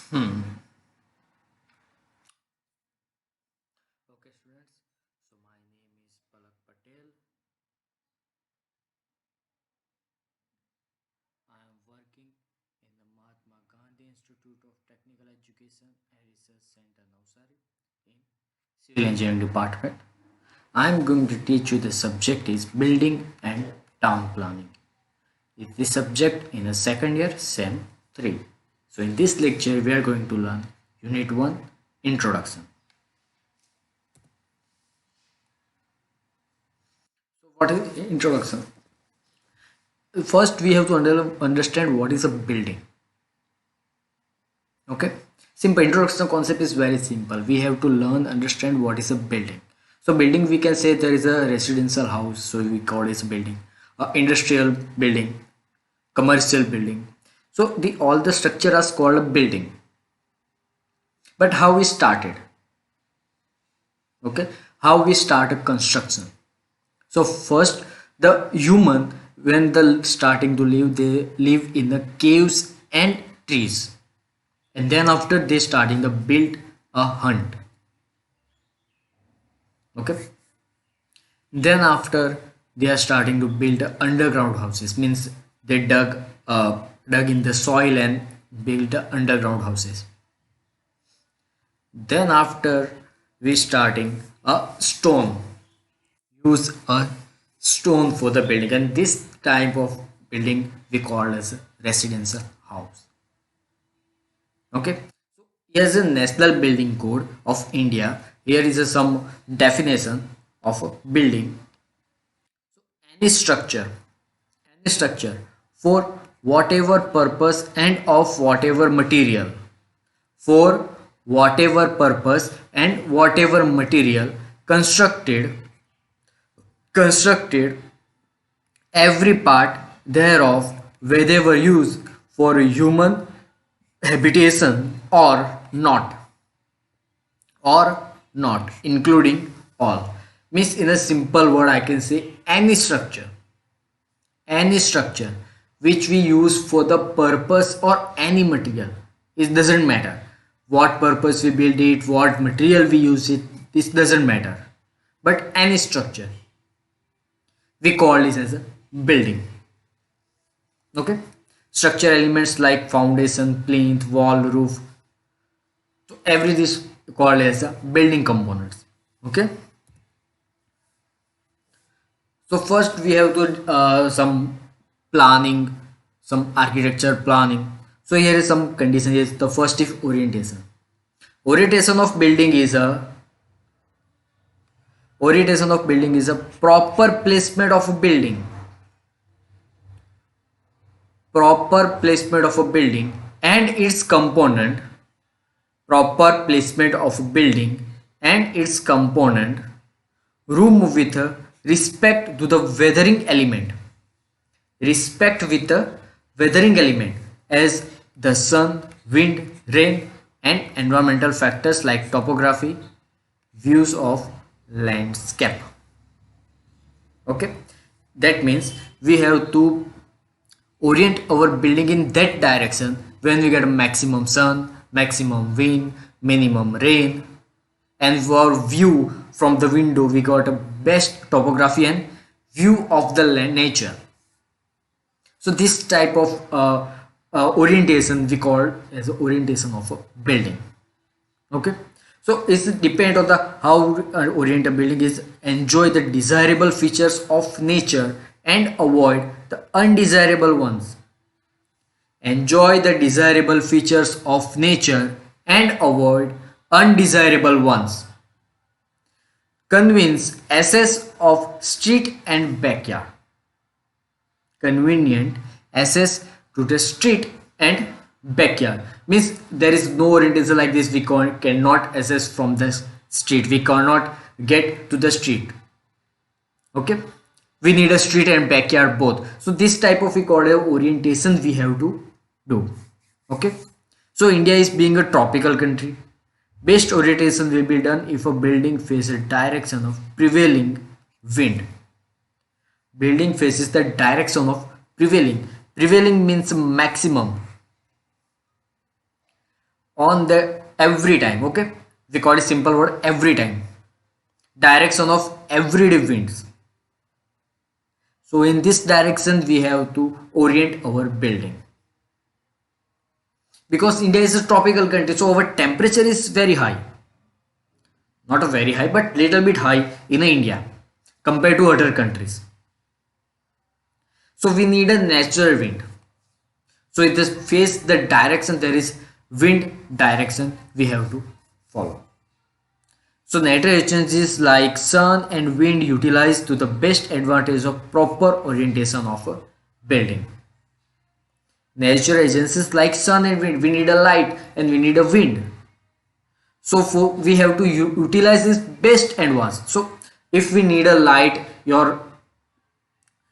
Hmm. Okay, students. So my name is Palak Patel. I am working in the Mahatma Gandhi Institute of Technical Education and Research Center, Navsari, in Civil Engineering Department. I am going to teach you the subject is building and town planning. It's the subject in a second year, SEM 3. So in this lecture, we are going to learn Unit 1 Introduction. So what is introduction? First, we have to understand what is a building. Okay, simple introduction concept is very simple. We have to learn, understand what is a building. So building, we can say there is a residential house, so we call it a building, industrial building, commercial building. So the all the structure is called a building. But how we started? Okay, how we start a construction? So first, the human, when the starting to live, they live in the caves and trees, and then after they starting to build a hunt. Okay, then after they are starting to build underground houses, means they dug in the soil and build the underground houses. Then after we starting a stone, use a stone for the building, and this type of building we call as a residential house. Okay, here's a national building code of India. Here is some definition of a building. Any structure for whatever purpose and of whatever material, for whatever purpose and whatever material, constructed every part thereof, whether used for human habitation or not, including all. Means in a simple word, I can say any structure which we use for the purpose or any material. It doesn't matter what purpose we build it, what material we use it. This doesn't matter. But any structure we call this as a building. Okay, structure elements like foundation, plinth, wall, roof, so every this called as a building components. Okay, so first we have to some planning, some architecture planning. So here is some condition. Is the first is orientation of building is a proper placement of a building, and its component, proper placement of a building and its component, room with respect to the weathering element as the sun, wind, rain, and environmental factors like topography, views of landscape. Okay, that means we have to orient our building in that direction when we get a maximum sun, maximum wind, minimum rain, and for our view from the window we got a best topography and view of the nature. So this type of orientation we call as orientation of a building. Okay, so it's depend on the how orient a building is enjoy the desirable features of nature and avoid the undesirable ones. Enjoy the desirable features of nature and avoid undesirable ones. Convince access of street and backyard. Convenient access to the street and backyard means there is no orientation like this. We cannot access from the street. We cannot get to the street. Okay, we need a street and backyard both. So this type of orientation we have to do. Okay, so India is being a tropical country. Best orientation will be done if a building faces direction of prevailing wind. Building faces the direction of prevailing means maximum on the every time. Okay, we call it simple word every time, direction of everyday winds. So in this direction we have to orient our building, because India is a tropical country, so our temperature is very high, not a very high but little bit high in India compared to other countries. So we need a natural wind. So it is face the direction, there is wind direction we have to follow. So natural agencies like sun and wind utilize to the best advantage of proper orientation of a building. Natural agencies like sun and wind, we need a light and we need a wind. So we have to utilize this best advantage. So if we need a light, your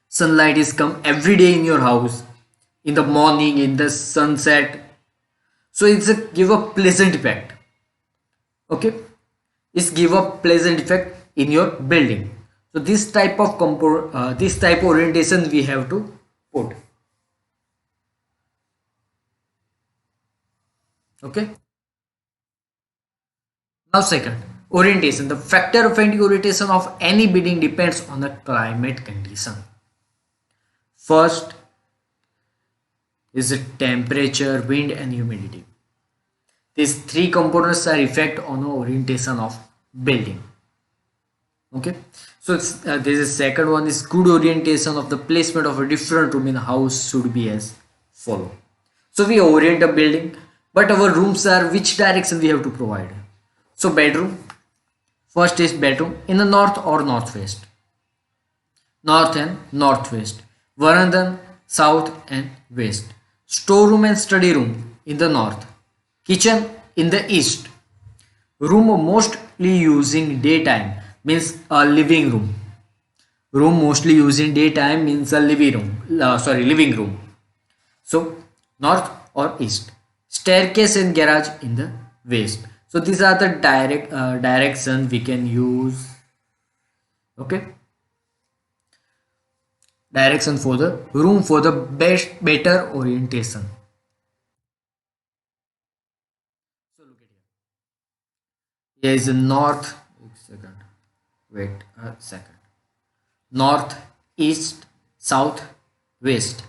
sunlight is come every day in your house, in the morning, in the sunset. So it's give a pleasant effect. Okay, it's give a pleasant effect in your building. So this type of this type of orientation we have to put. Okay. Now second, orientation. The factor of any orientation of any building depends on the climate condition. First is the temperature, wind and humidity. These three components are effect on the orientation of building. Okay, so there is a second one is good orientation of the placement of a different room in a house should be as follow. So we orient a building, but our rooms are which direction we have to provide. So bedroom, first is bedroom in the north or northwest, north and northwest, veranda south and west, storeroom and study room in the north, kitchen in the east, room mostly using daytime means a living room, room mostly used in daytime means a living room. So north or east, staircase and garage in the west. So these are the direction we can use. Okay, direction for the room for the better orientation. So look at here. Here is a north. Second. Wait a second. North, east, south, west,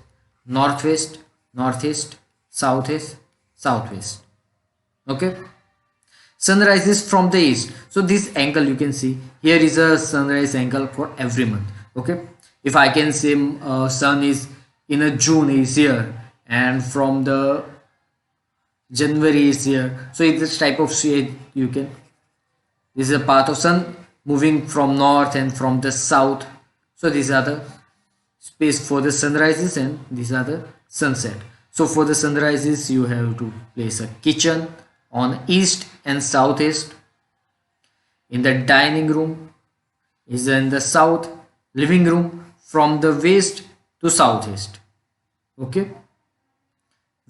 northwest, northeast, southeast, southwest. Okay. Sunrise is from the east. So this angle you can see here is a sunrise angle for every month. Okay. If I can say sun is in a June is here and from the January is here. So it's this type of shade you can. This is a path of sun moving from north and from the south. So these are the space for the sunrises and these are the sunset. So for the sunrises you have to place a kitchen on east and southeast. In the dining room is in the south, living room from the west to southeast. Okay.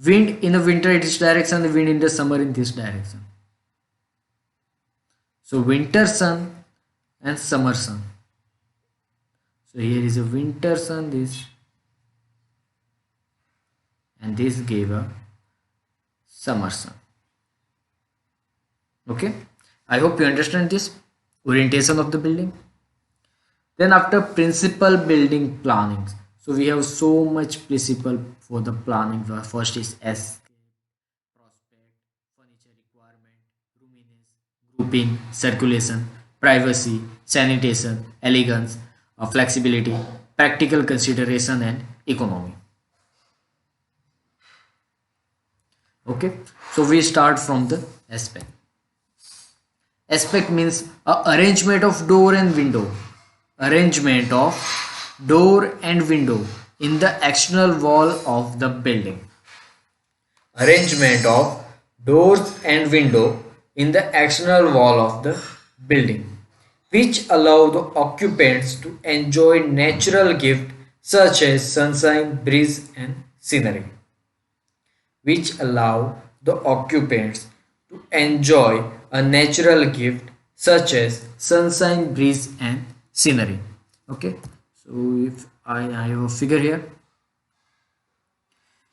Wind in the winter in this direction, the wind in the summer in this direction. So winter sun and summer sun. So here is a winter sun, this, and this gave a summer sun. Okay, I hope you understand this orientation of the building. Then after principal building planning, so we have so much principle for the planning. First is escape, prospect, furniture requirement, roominess, grouping, circulation, privacy, sanitation, elegance, flexibility, practical consideration and economy. Okay, so we start from the aspect. Aspect means arrangement of door and window. Arrangement of door and window in the external wall of the building. Arrangement of doors and window in the external wall of the building, which allow the occupants to enjoy natural gift such as sunshine, breeze and scenery. Which allow the occupants to enjoy a natural gift such as sunshine, breeze and scenery. Okay, so if I have a figure here,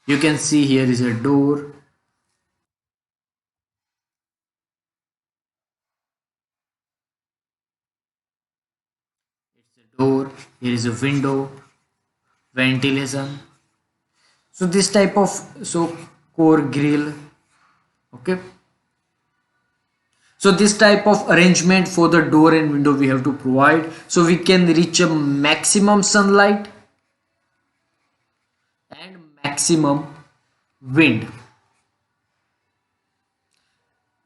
you can see here is a door, door, here is a window, ventilation. So this type of, so core grill. Okay, so this type of arrangement for the door and window we have to provide, so we can reach a maximum sunlight and maximum wind.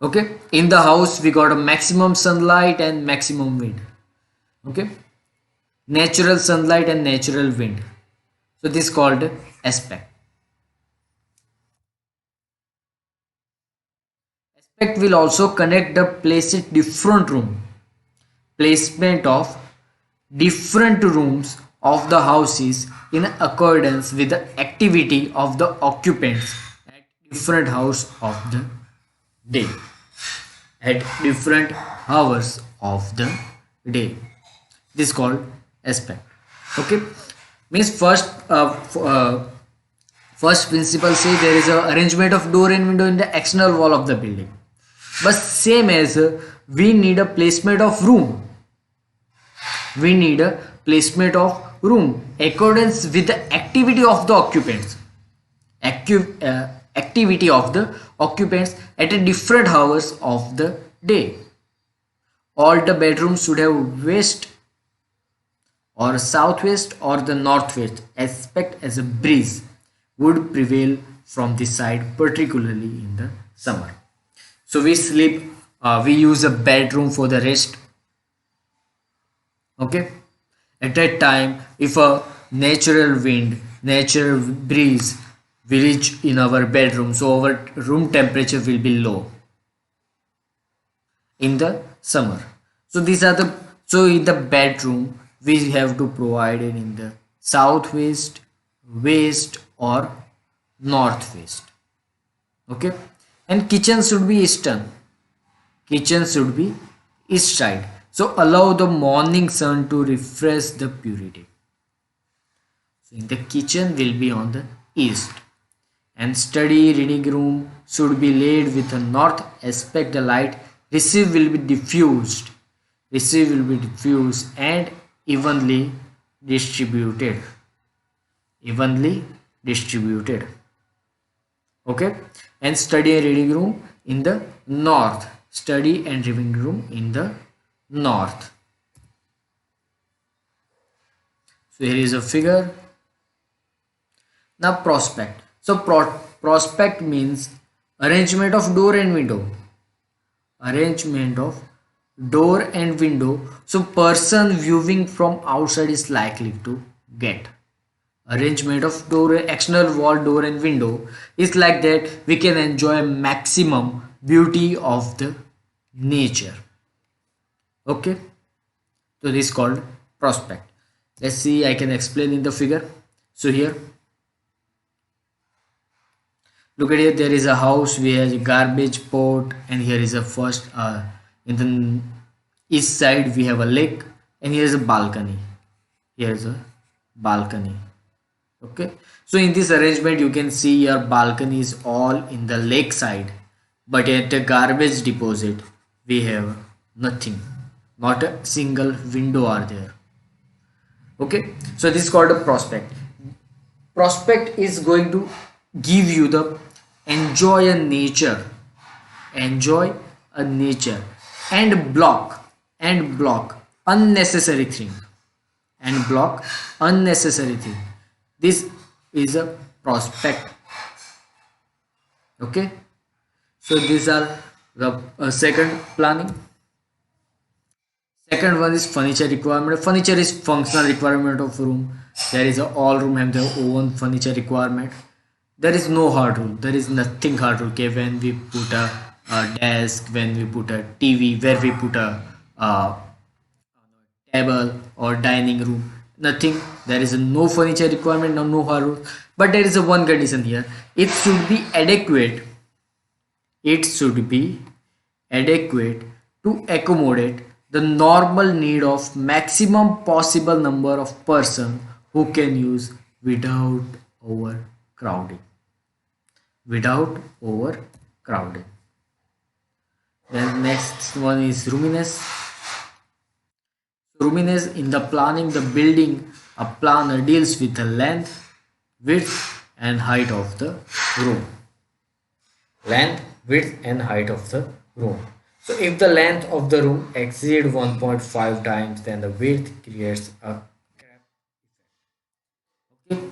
Okay, in the house we got a maximum sunlight and maximum wind. Okay, natural sunlight and natural wind, so this is called aspect. Aspect will also connect the placed different room, placement of different rooms of the houses in accordance with the activity of the occupants at different hours of the day, at different hours of the day. This is called aspect. Okay, means first principle say there is a arrangement of door and window in the external wall of the building, but same as we need a placement of room, we need a placement of room accordance with the activity of the occupants, activity of the occupants at a different hours of the day. All the bedrooms should have west or southwest or the northwest aspect, as a breeze would prevail from this side, particularly in the summer. So we sleep, we use a bedroom for the rest. Okay, at that time if a natural wind, natural breeze will reach in our bedroom, so our room temperature will be low in the summer. So these are the, so in the bedroom we have to provide it in the southwest, west or northwest. Okay, and kitchen should be eastern, kitchen should be east side, so allow the morning sun to refresh the purity. So in the kitchen will be on the east, and study reading room should be laid with a north aspect. The light received will be diffused, receive will be diffused and evenly distributed, evenly distributed. Okay, and study and reading room in the north, study and reading room in the north. So here is a figure. Now prospect. So prospect means arrangement of door and window, arrangement of door and window, so person viewing from outside is likely to get. Arrangement of door, external wall, door and window is like that we can enjoy maximum beauty of the nature. Okay, so this is called prospect. Let's see, I can explain in the figure. So here, look at here, there is a house, we have a garbage pot, and here is a first in the east side we have a lake, and here is a balcony, here is a balcony. Okay, so in this arrangement you can see your balcony is all in the lake side, but at the garbage deposit we have nothing, not a single window are there. Okay, so this is called a prospect. Prospect is going to give you the enjoy a nature, enjoy a nature, and block unnecessary thing, and block unnecessary thing. This is a prospect. Okay, so these are the second planning. Second one is furniture requirement. Furniture is functional requirement of room. There is a all room have their own furniture requirement. There is no hard rule, there is nothing hard rule. Okay, when we put a desk, when we put a TV, where we put a table or dining room, nothing, there is no furniture requirement, no hard rule. But there is a one condition here, it should be adequate, it should be adequate to accommodate the normal need of maximum possible number of person who can use without overcrowding, without overcrowding. Then next one is roominess. Roominess in the planning the building, a planner deals with the length, width and height of the room. Length, width and height of the room. So if the length of the room exceeds 1.5 times, then the width creates a gap. Okay.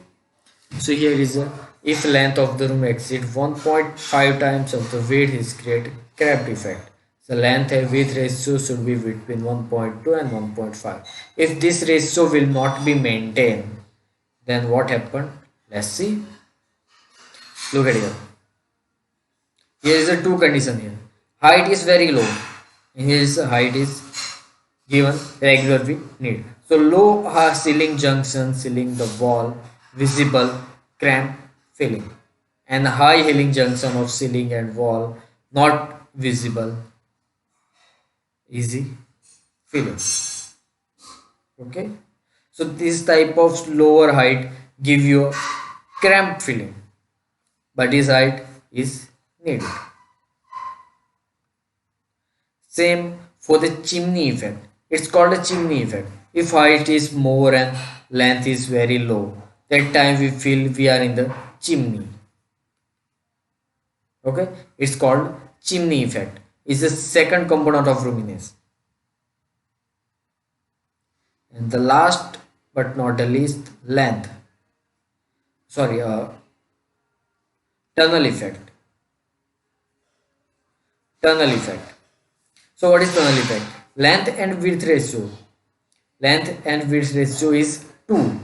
So here is a, if length of the room exceeds 1.5 times of the width is create crab effect. The length and width ratio should be between 1.2 and 1.5. If this ratio will not be maintained, then what happened? Let's see. Look at here. Here is the two condition here. Height is very low. And here is the height is given regular we need. So low ceiling junction, ceiling the wall, visible, cramp filling. And high ceiling junction of ceiling and wall, not visible, easy filling. Okay. So this type of lower height give you a cramp filling, but this height is needed. Same for the chimney effect. It's called a chimney effect. If height is more and length is very low, that time we feel we are in the chimney. Okay, it's called chimney effect. It's the second component of roominess. And the last but not the least, length. Sorry, tunnel effect. Tunnel effect. So what is tunnel effect? Length and width ratio. Length and width ratio is 2.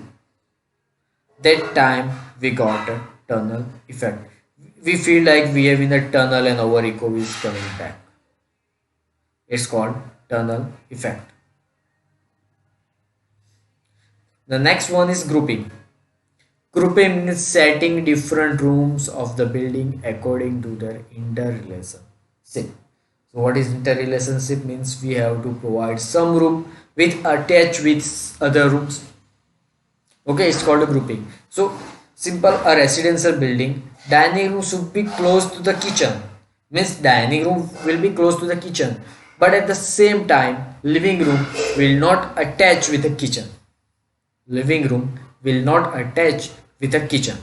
That time we got a tunnel effect. We feel like we are in a tunnel and our echo is coming back. It's called tunnel effect. The next one is grouping. Grouping means setting different rooms of the building according to their interrelationship. So what is interrelationship means we have to provide some room with attached with other rooms. Okay, it's called a grouping. So simple, a residential building, dining room should be close to the kitchen. Means dining room will be close to the kitchen, but at the same time living room will not attach with the kitchen. Living room will not attach with the kitchen,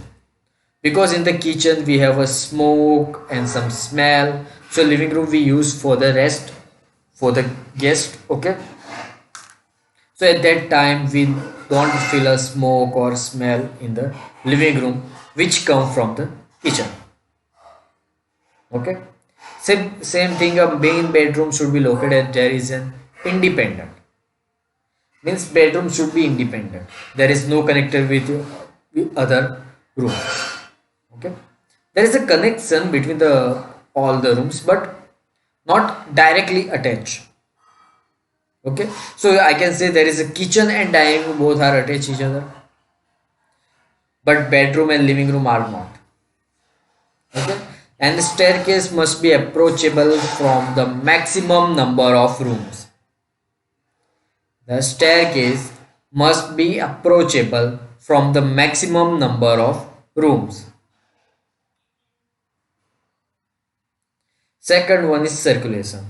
because in the kitchen we have a smoke and some smell. So living room we use for the rest, for the guest. Okay, so at that time we don't feel a smoke or smell in the living room which come from the kitchen. Okay, same thing, a main bedroom should be located there is an independent. Means bedroom should be independent, there is no connector with other room. Okay, there is a connection between the all the rooms but not directly attached. Okay, so I can say there is a kitchen and dining room both are attached each other, but bedroom and living room are not. Okay, and the staircase must be approachable from the maximum number of rooms. The staircase must be approachable from the maximum number of rooms. Second one is circulation.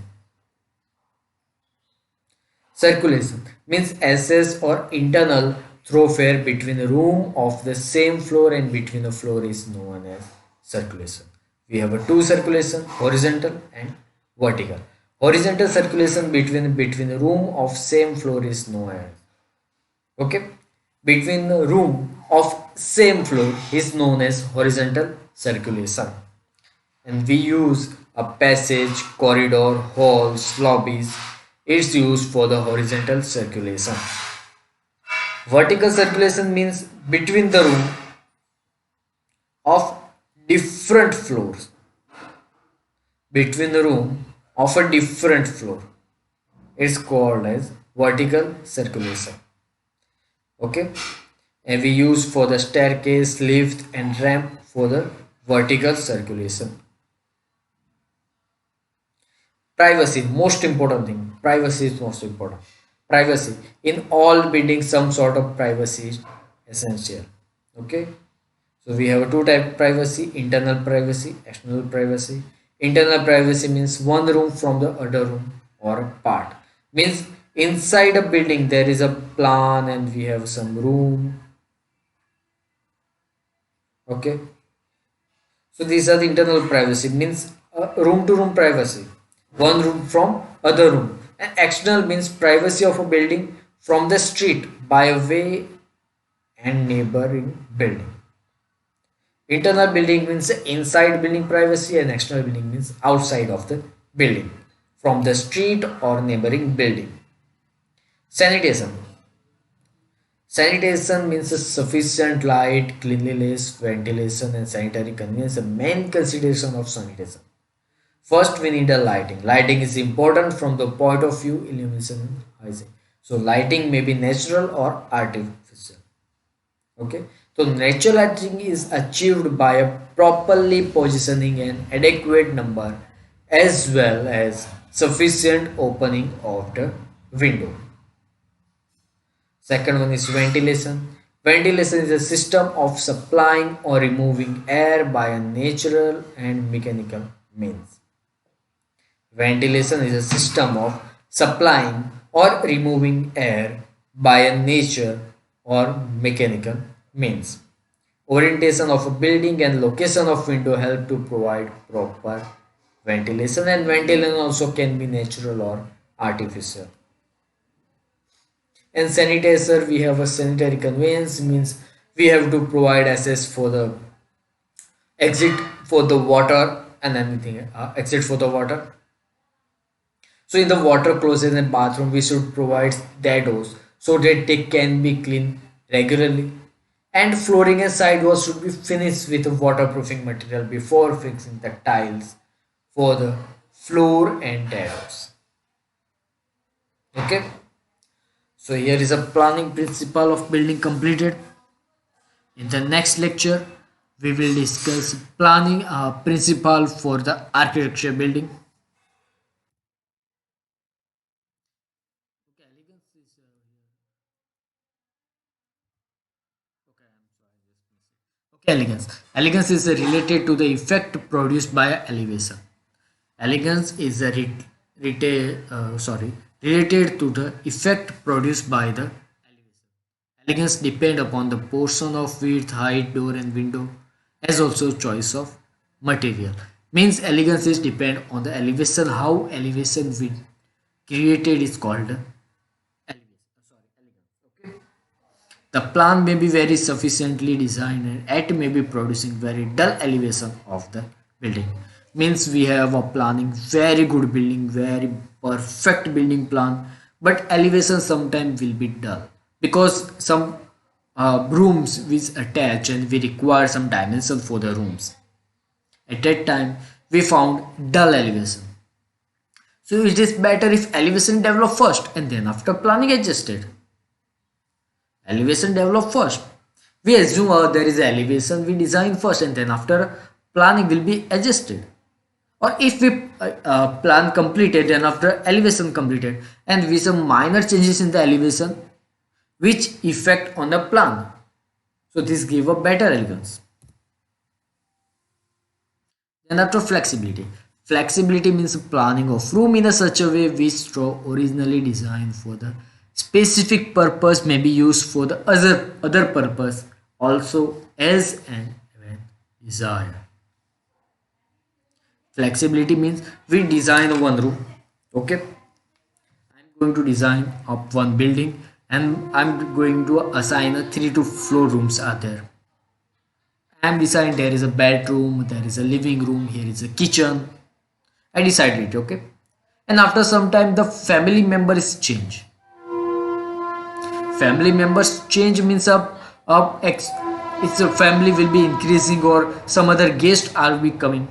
Circulation means access or internal thoroughfare between a room of the same floor and between a floor is known as circulation. We have a two circulation, horizontal and vertical. Horizontal circulation between a room of same floor is known as, okay, between the room of same floor is known as horizontal circulation. And we use a passage, corridor, halls, lobbies. It's used for the horizontal circulation. Vertical circulation means between the room of different floors. Between the room of a different floor. It's called as vertical circulation. Okay, and we use for the staircase, lift and ramp for the vertical circulation. Privacy, most important thing. Privacy is most important. Privacy in all buildings, some sort of privacy is essential. Okay, so we have two type of privacy: internal privacy, external privacy. Internal privacy means one room from the other room or part. Means Inside a building there is a plan and we have some room. Okay, so these are the internal privacy, means room to room privacy, one room from other room. And external means privacy of a building from the street, byway and neighboring building. Internal building means inside building privacy, and external building means outside of the building from the street or neighboring building. Sanitation. Sanitation means sufficient light, cleanliness, ventilation, and sanitary convenience. The main consideration of sanitation. First, we need a lighting. Lighting is important from the point of view illumination and hygiene. So, lighting may be natural or artificial. Okay. So, natural lighting is achieved by a properly positioning an adequate number as well as sufficient opening of the window. Second one is ventilation. Ventilation is a system of supplying or removing air by a natural and mechanical means. Ventilation is a system of supplying or removing air by a nature or mechanical means. Orientation of a building and location of window help to provide proper ventilation, and ventilation also can be natural or artificial. And sanitizer, we have a sanitary conveyance, means we have to provide access for the exit for the water and anything, exit for the water. So in the water closet and bathroom we should provide dados so that they can be cleaned regularly, and flooring and sidewalls should be finished with a waterproofing material before fixing the tiles for the floor and dados. Okay, so here is a planning principle of building completed. In the next lecture we will discuss planning principle for the architecture building. Okay, elegance. Elegance is related to the effect produced by elevation. Elegance is a related to the effect produced by the elevation. Elegance depend upon the portion of width, height, door and window, as also choice of material. Means elegance is depend on the elevation. How elevation will created is called the plan may be very sufficiently designed and it may be producing very dull elevation of the building. Means we have a planning very good building, very perfect building plan, but elevation sometimes will be dull because some rooms which attach and we require some dimension for the rooms. At that time we found dull elevation. So it is better if elevation develop first and then after planning adjusted. Elevation develop first. We assume there is elevation, we design first and then after planning will be adjusted. Or if we plan completed and after elevation completed and with some minor changes in the elevation which effect on the plan. So this give a better elegance. Then after flexibility. Flexibility means planning of room in a such a way which originally designed for the specific purpose may be used for the other purpose also as and when desired. Flexibility means we design one room. Okay, I'm going to design up one building and I'm going to assign a 3 to 4 rooms are there. I'm deciding there is a bedroom, there is a living room, here is a kitchen. I decided it, okay. And after some time the family members change. Family members change means it's a family will be increasing or some other guests are be come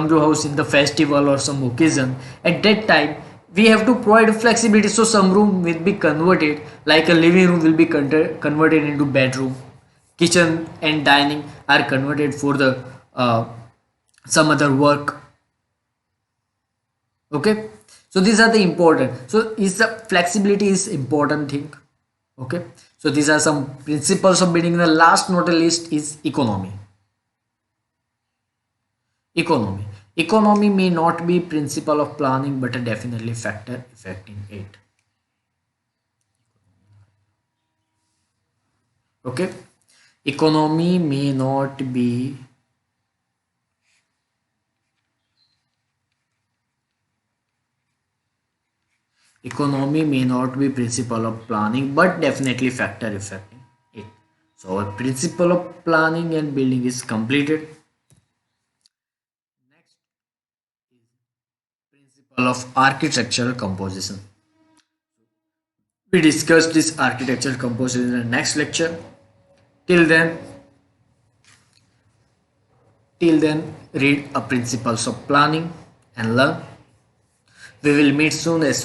to house in the festival or some occasion. At that time we have to provide flexibility, so some room will be converted, like a living room will be converted into bedroom, kitchen and dining are converted for the some other work. Okay, so these are the important, so is the flexibility is important thing. Okay, so these are some principles of building. The last not a list is economy. Economy may not be principle of planning, but a definitely factor affecting it. Okay, economy may not be economy may not be principle of planning, but definitely factor affecting it. So our principle of planning and building is completed. Next, principle of architectural composition. We discussed this architectural composition in the next lecture. Till then, read a principles of planning and learn. We will meet soon as